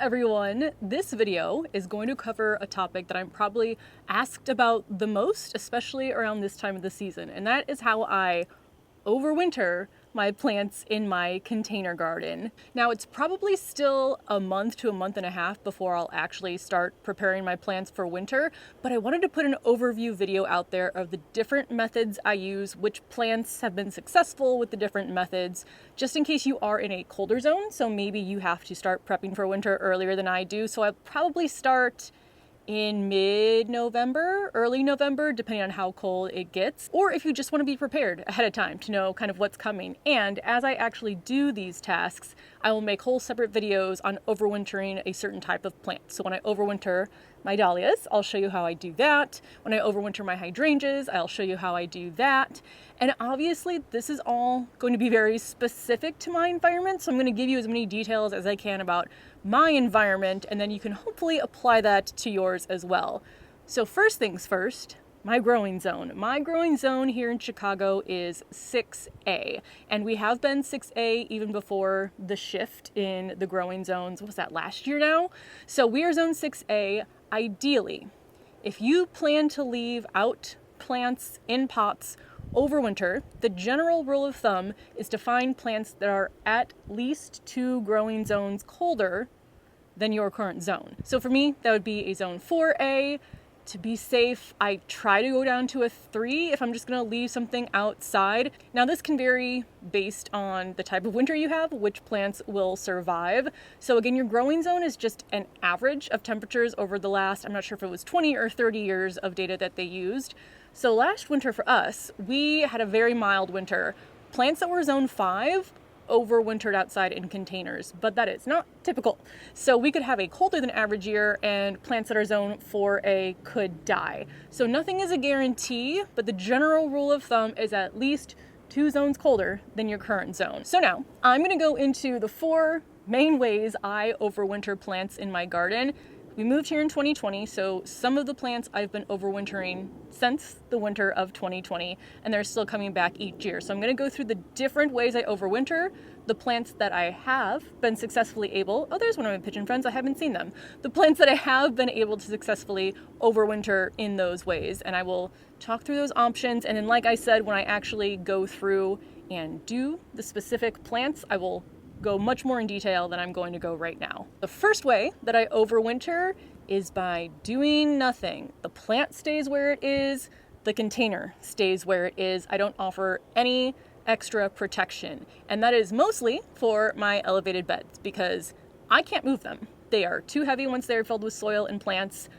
everyone, this video is going to cover a topic that I'm probably asked about the most, especially around this time of the season, and that is how I overwinter my plants in my container garden. Now, it's probably still a month to a month and a half before I'll actually start preparing my plants for winter, but I wanted to put an overview video out there of the different methods I use, which plants have been successful with the different methods, just in case you are in a colder zone. So maybe you have to start prepping for winter earlier than I do. So I'll probably start in mid-November, early November, depending on how cold it gets, or if you just want to be prepared ahead of time to know kind of what's coming. And as I actually do these tasks, I will make whole separate videos on overwintering a certain type of plant. So when I overwinter my dahlias, I'll show you how I do that. When I overwinter my hydrangeas, I'll show you how I do that. And obviously this is all going to be very specific to my environment, so I'm going to give you as many details as I can about my environment, and then you can hopefully apply that to yours as well. So first things first, my growing zone. My growing zone here in Chicago is 6A, and we have been 6A even before the shift in the growing zones. What was that, last year now? So we are zone 6A. Ideally, if you plan to leave out plants in pots over winter, the general rule of thumb is to find plants that are at least 2 growing zones colder than your current zone. So for me, that would be a zone 4A. To be safe, I try to go down to a 3 if I'm just gonna leave something outside. Now this can vary based on the type of winter you have, which plants will survive. So again, your growing zone is just an average of temperatures over the last, I'm not sure if it was 20 or 30 years of data that they used. So last winter for us, we had a very mild winter. Plants that were zone 5 overwintered outside in containers, but that is not typical. So we could have a colder than average year and plants that are zone 4A could die. So nothing is a guarantee, but the general rule of thumb is at least 2 zones colder than your current zone. So now I'm gonna go into the 4 main ways I overwinter plants in my garden. We moved here in 2020, so some of the plants I've been overwintering since the winter of 2020, and they're still coming back each year. So I'm going to go through the different ways I overwinter, the plants that I have been successfully able, oh, there's one of my pigeon friends, I haven't seen them. The plants that I have been able to successfully overwinter in those ways, and I will talk through those options. And then, like I said, when I actually go through and do the specific plants, I will go much more in detail than I'm going to go right now. The first way that I overwinter is by doing nothing. The plant stays where it is, the container stays where it is. I don't offer any extra protection. And that is mostly for my elevated beds because I can't move them. They are too heavy once they're filled with soil and plants.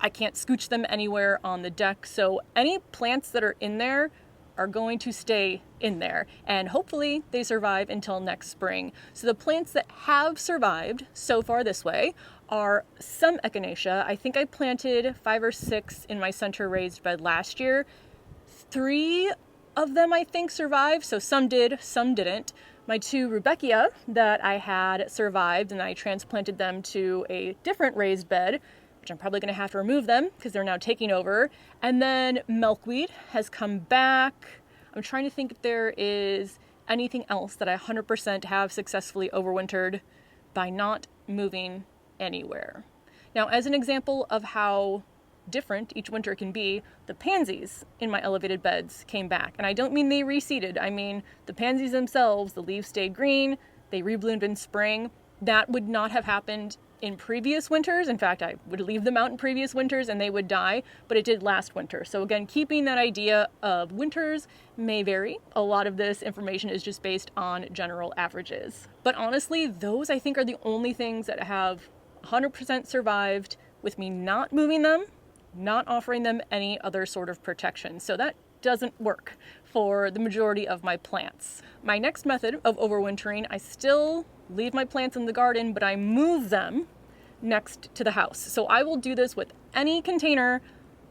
I can't scooch them anywhere on the deck. So any plants that are in there are going to stay in there, and hopefully they survive until next spring. So the plants that have survived so far this way are some echinacea. I think I planted 5 or 6 in my center raised bed last year. 3 of them I think survived, so some did, some didn't. My 2 rudbeckia that I had survived, and I transplanted them to a different raised bed, which I'm probably going to have to remove them because they're now taking over. And then milkweed has come back. I'm trying to think if there is anything else that I 100% have successfully overwintered by not moving anywhere. Now, as an example of how different each winter can be, the pansies in my elevated beds came back. And I don't mean they reseeded. I mean the pansies themselves, the leaves stayed green, they rebloomed in spring. That would not have happened in previous winters. In fact, I would leave them out in previous winters and they would die, but it did last winter. So again, keeping that idea of winters may vary. A lot of this information is just based on general averages. But honestly, those I think are the only things that have 100% survived with me not moving them, not offering them any other sort of protection. So that doesn't work for the majority of my plants. My next method of overwintering, I still leave my plants in the garden, but I move them next to the house. So I will do this with any container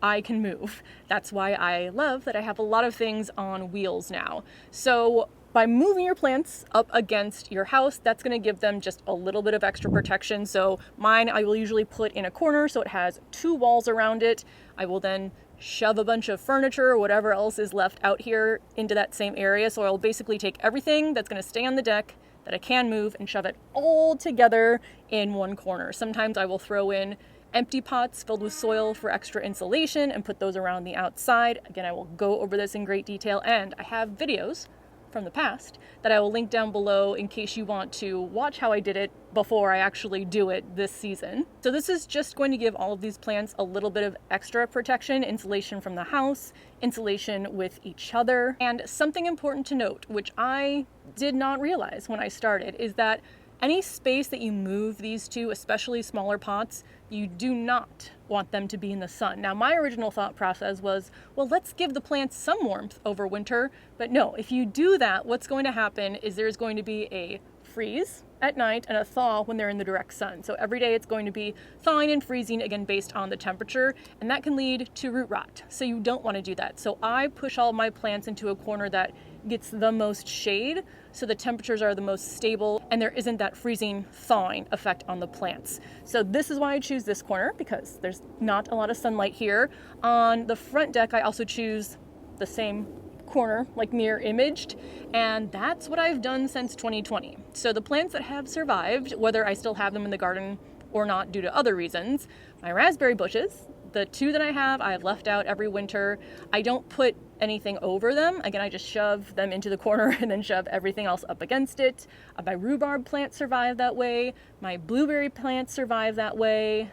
I can move. That's why I love that I have a lot of things on wheels now. So by moving your plants up against your house, that's going to give them just a little bit of extra protection. So mine, I will usually put in a corner so it has 2 walls around it. I will then shove a bunch of furniture or whatever else is left out here into that same area. So I'll basically take everything that's going to stay on the deck that I can move and shove it all together in one corner. Sometimes I will throw in empty pots filled with soil for extra insulation and put those around the outside. Again, I will go over this in great detail, and I have videos from the past that I will link down below in case you want to watch how I did it before I actually do it this season. So this is just going to give all of these plants a little bit of extra protection, insulation from the house, insulation with each other. And something important to note, which I did not realize when I started, is that any space that you move these to, especially smaller pots, you do not want them to be in the sun. Now, my original thought process was, well, let's give the plants some warmth over winter. But no, if you do that, what's going to happen is there's going to be a freeze at night and a thaw when they're in the direct sun. So every day it's going to be thawing and freezing, again, based on the temperature, and that can lead to root rot. So you don't want to do that. So I push all my plants into a corner that gets the most shade, so the temperatures are the most stable and there isn't that freezing thawing effect on the plants. So this is why I choose this corner, because there's not a lot of sunlight here. On the front deck, I also choose the same corner, like mirror imaged, and that's what I've done since 2020. So the plants that have survived, whether I still have them in the garden or not due to other reasons, my raspberry bushes, the two that I have left out every winter. I don't put anything over them. Again, I just shove them into the corner and then shove everything else up against it. My rhubarb plants survive that way. My blueberry plants survive that way.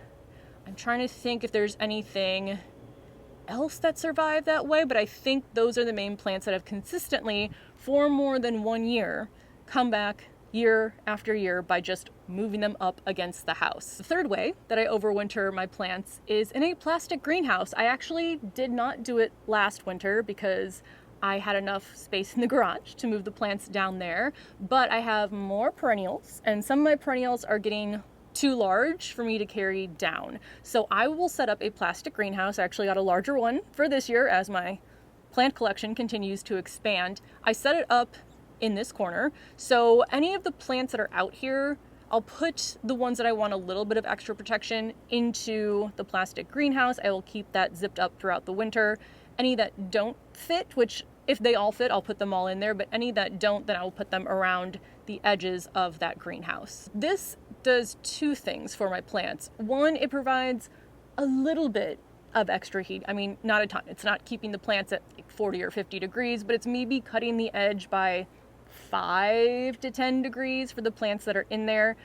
I'm trying to think if there's anything else that survive that way, but I think those are the main plants that have consistently, for more than 1 year, come back year after year by just moving them up against the house. The third way that I overwinter my plants is in a plastic greenhouse. I actually did not do it last winter because I had enough space in the garage to move the plants down there, but I have more perennials, and some of my perennials are getting too large for me to carry down. So I will set up a plastic greenhouse. I actually got a larger one for this year as my plant collection continues to expand. I set it up in this corner, so any of the plants that are out here, I'll put the ones that I want a little bit of extra protection into the plastic greenhouse. I will keep that zipped up throughout the winter. Any that don't fit, which if they all fit, I'll put them all in there, but any that don't, then I will put them around the edges of that greenhouse. This does two things for my plants. One, it provides a little bit of extra heat. I mean, not a ton. It's not keeping the plants at like 40 or 50 degrees, but it's maybe cutting the edge by 5 to 10 degrees for the plants that are in there.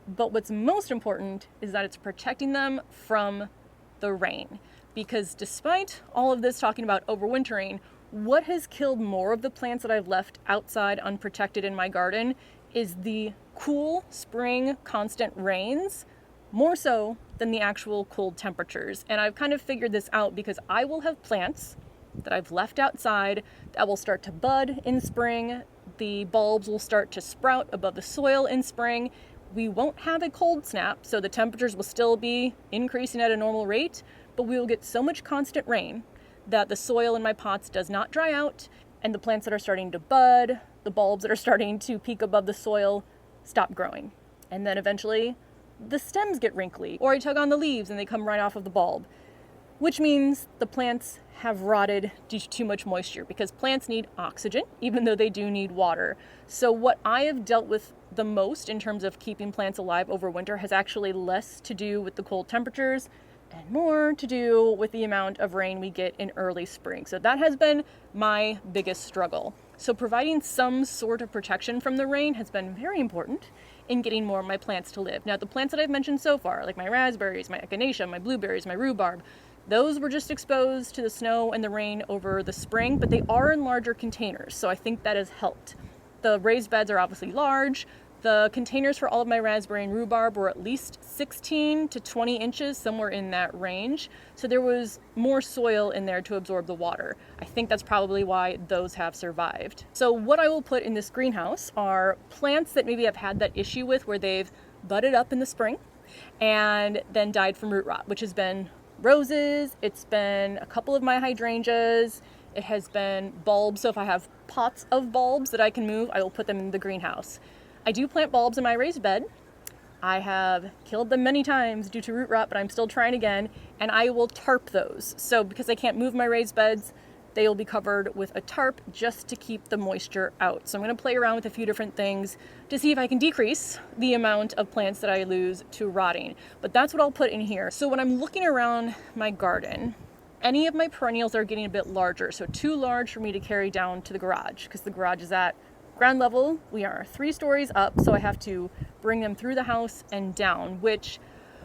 But what's most important is that it's protecting them from the rain. Because despite all of this talking about overwintering, what has killed more of the plants that I've left outside unprotected in my garden is the cool spring constant rains, more so than the actual cold temperatures. And I've kind of figured this out because I will have plants that I've left outside that will start to bud in spring. The bulbs will start to sprout above the soil in spring. We won't have a cold snap, so the temperatures will still be increasing at a normal rate, but we will get so much constant rain that the soil in my pots does not dry out, and the plants that are starting to bud, the bulbs that are starting to peek above the soil, stop growing. And then eventually the stems get wrinkly, or I tug on the leaves and they come right off of the bulb, which means the plants have rotted due to too much moisture, because plants need oxygen, even though they do need water. So what I have dealt with the most in terms of keeping plants alive over winter has actually less to do with the cold temperatures and more to do with the amount of rain we get in early spring. So that has been my biggest struggle. So providing some sort of protection from the rain has been very important in getting more of my plants to live. Now, the plants that I've mentioned so far, like my raspberries, my echinacea, my blueberries, my rhubarb, those were just exposed to the snow and the rain over the spring, but they are in larger containers, so I think that has helped. The raised beds are obviously large. The containers for all of my raspberry and rhubarb were at least 16 to 20 inches, somewhere in that range. So there was more soil in there to absorb the water. I think that's probably why those have survived. So what I will put in this greenhouse are plants that maybe I've had that issue with where they've budded up in the spring and then died from root rot, which has been roses, it's been a couple of my hydrangeas, it has been bulbs. So if I have pots of bulbs that I can move, I will put them in the greenhouse. I do plant bulbs in my raised bed. I have killed them many times due to root rot, but I'm still trying again, and I will tarp those. So because I can't move my raised beds, they will be covered with a tarp just to keep the moisture out. So I'm going to play around with a few different things to see if I can decrease the amount of plants that I lose to rotting. But that's what I'll put in here. So when I'm looking around my garden, any of my perennials are getting a bit larger, so too large for me to carry down to the garage, because the garage is at ground level. We are 3 stories up, so I have to bring them through the house and down, which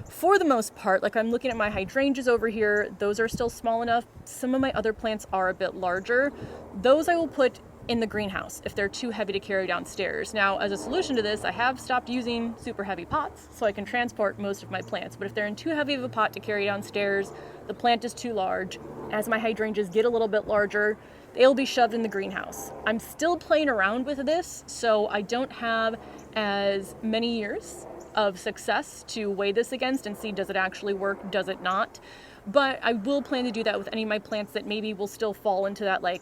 for the most part, like I'm looking at my hydrangeas over here, those are still small enough. Some of my other plants are a bit larger. Those I will put in the greenhouse if they're too heavy to carry downstairs. Now, as a solution to this, I have stopped using super heavy pots so I can transport most of my plants, but if they're in too heavy of a pot to carry downstairs, the plant is too large. As my hydrangeas get a little bit larger, they'll be shoved in the greenhouse. I'm still playing around with this, so I don't have as many years of success to weigh this against and see, does it actually work, does it not? But I will plan to do that with any of my plants that maybe will still fall into that like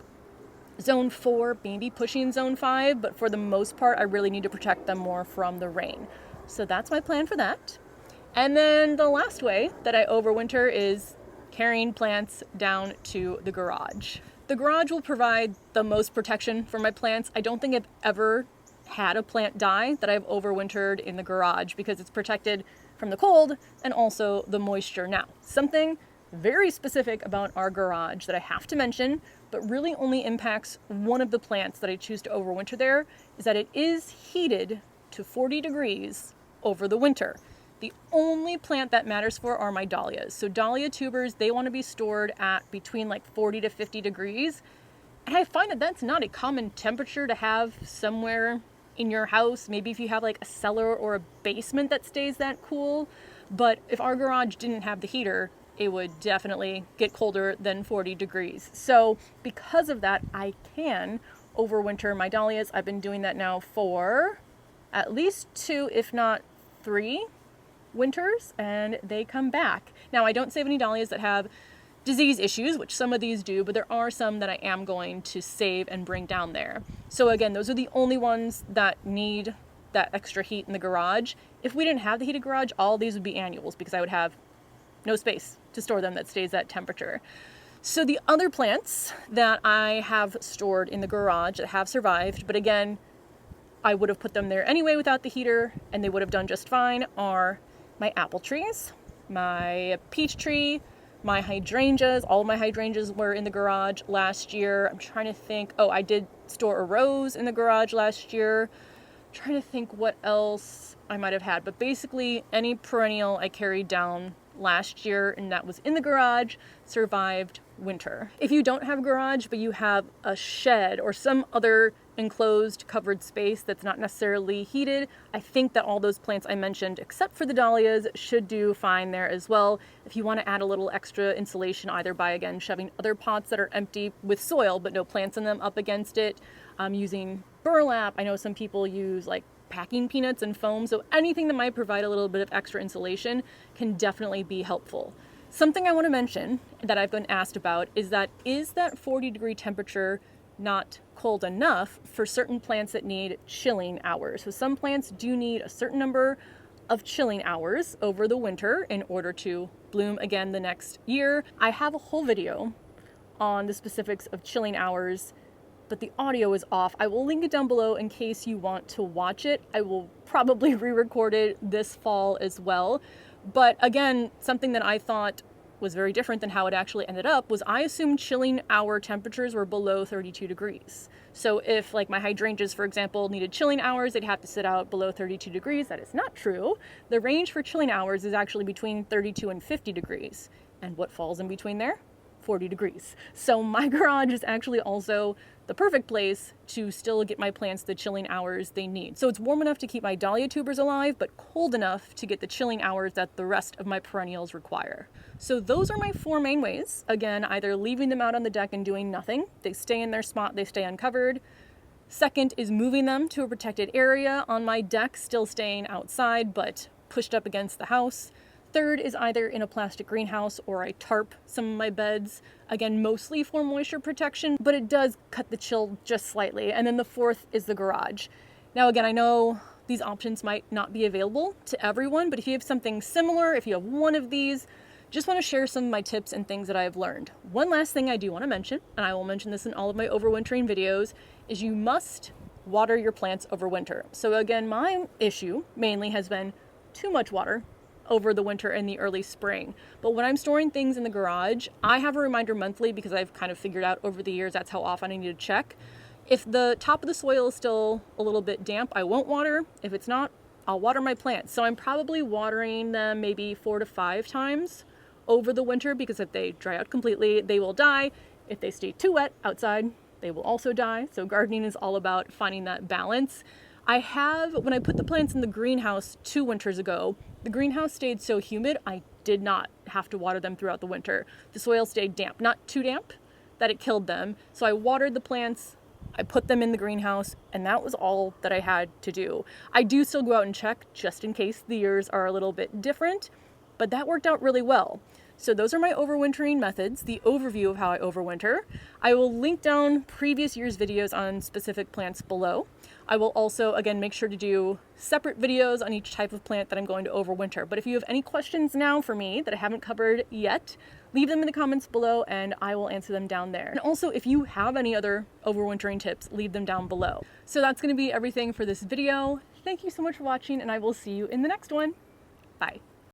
zone 4, maybe pushing zone 5, but for the most part, I really need to protect them more from the rain. So that's my plan for that. And then the last way that I overwinter is carrying plants down to the garage. The garage will provide the most protection for my plants. I don't think I've ever had a plant die that I've overwintered in the garage because it's protected from the cold and also the moisture. Now, something very specific about our garage that I have to mention, but really only impacts one of the plants that I choose to overwinter there, is that it is heated to 40 degrees over the winter. The only plant that matters for are my dahlias. So dahlia tubers, they want to be stored at between like 40 to 50 degrees. And I find that that's not a common temperature to have somewhere in your house. Maybe if you have like a cellar or a basement that stays that cool. But if our garage didn't have the heater, it would definitely get colder than 40 degrees. So because of that, I can overwinter my dahlias. I've been doing that now for at least 2, if not 3 winters, and they come back. Now, I don't save any dahlias that have disease issues, which some of these do, but there are some that I am going to save and bring down there. So again, those are the only ones that need that extra heat in the garage. If we didn't have the heated garage, all these would be annuals because I would have no space to store them that stays that temperature. So the other plants that I have stored in the garage that have survived, but again, I would have put them there anyway without the heater and they would have done just fine, are my apple trees, my peach tree, my hydrangeas. All of my hydrangeas were in the garage last year. I'm trying to think. Oh, I did store a rose in the garage last year. I'm trying to think what else I might have had. But basically, any perennial I carried down last year and that was in the garage survived winter. If you don't have a garage, but you have a shed or some other enclosed covered space that's not necessarily heated, I think that all those plants I mentioned, except for the dahlias, should do fine there as well. If you want to add a little extra insulation, either by, again, shoving other pots that are empty with soil but no plants in them up against it, using burlap. I know some people use like packing peanuts and foam, so anything that might provide a little bit of extra insulation can definitely be helpful. Something I want to mention that I've been asked about is that 40-degree temperature not cold enough for certain plants that need chilling hours? So some plants do need a certain number of chilling hours over the winter in order to bloom again the next year. I have a whole video on the specifics of chilling hours, but the audio is off. I will link it down below in case you want to watch it. I will probably re-record it this fall as well. But again, something that I thought was very different than how it actually ended up was I assumed chilling hour temperatures were below 32 degrees. So if like my hydrangeas, for example, needed chilling hours, they'd have to sit out below 32 degrees. That is not true. The range for chilling hours is actually between 32 and 50 degrees. And what falls in between there? 40 degrees. So my garage is actually also the perfect place to still get my plants the chilling hours they need. So it's warm enough to keep my dahlia tubers alive, but cold enough to get the chilling hours that the rest of my perennials require. So those are my 4 main ways. Again, either leaving them out on the deck and doing nothing. They stay in their spot, they stay uncovered. Second is moving them to a protected area on my deck, still staying outside, but pushed up against the house. Third is either in a plastic greenhouse or I tarp some of my beds, again, mostly for moisture protection, but it does cut the chill just slightly. And then the fourth is the garage. Now, again, I know these options might not be available to everyone, but if you have something similar, if you have one of these, just want to share some of my tips and things that I've learned. One last thing I do want to mention, and I will mention this in all of my overwintering videos, is you must water your plants over winter. So again, my issue mainly has been too much water over the winter and the early spring. But when I'm storing things in the garage, I have a reminder monthly because I've kind of figured out over the years that's how often I need to check. If the top of the soil is still a little bit damp, I won't water. If it's not, I'll water my plants. So I'm probably watering them maybe 4 to 5 times over the winter, because if they dry out completely, they will die. If they stay too wet outside, they will also die. So gardening is all about finding that balance. When I put the plants in the greenhouse 2 winters ago, the greenhouse stayed so humid, I did not have to water them throughout the winter. The soil stayed damp, not too damp that it killed them. So I watered the plants, I put them in the greenhouse, and that was all that I had to do. I do still go out and check just in case the years are a little bit different, but that worked out really well. So those are my overwintering methods, the overview of how I overwinter. I will link down previous year's videos on specific plants below. I will also, again, make sure to do separate videos on each type of plant that I'm going to overwinter. But if you have any questions now for me that I haven't covered yet, leave them in the comments below and I will answer them down there. And also, if you have any other overwintering tips, leave them down below. So that's going to be everything for this video. Thank you so much for watching, and I will see you in the next one. Bye.